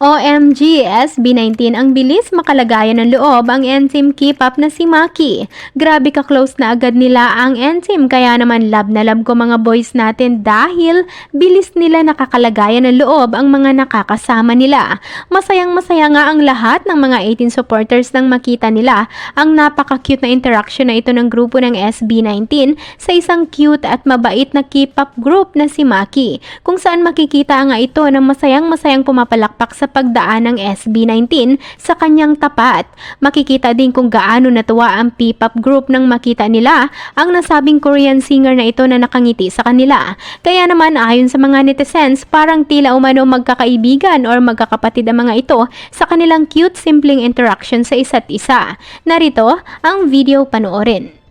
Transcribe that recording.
OMG, SB19 ang bilis makalagayan ng loob ang NTEAM K-pop na si Maki. Grabe ka-close na agad nila ang NTEAM kaya naman love na love ko mga boys natin dahil bilis nila nakakalagayan ng loob ang mga nakakasama nila. Masayang masaya nga ang lahat ng mga 18 supporters nang makita nila ang napaka-cute na interaction na ito ng grupo ng SB19 sa isang cute at mabait na K-pop group na si Maki, kung saan makikita nga ito na masayang-masayang pumapalakpak sa pagdaan ng SB19 sa kanyang tapat. Makikita din kung gaano natuwa ang P-pop group nang makita nila ang nasabing Korean singer na ito na nakangiti sa kanila. Kaya naman ayon sa mga netizens, parang tila umano magkakaibigan or magkakapatid ang mga ito sa kanilang cute simpleng interaction sa isa't isa. Narito ang video, panoorin.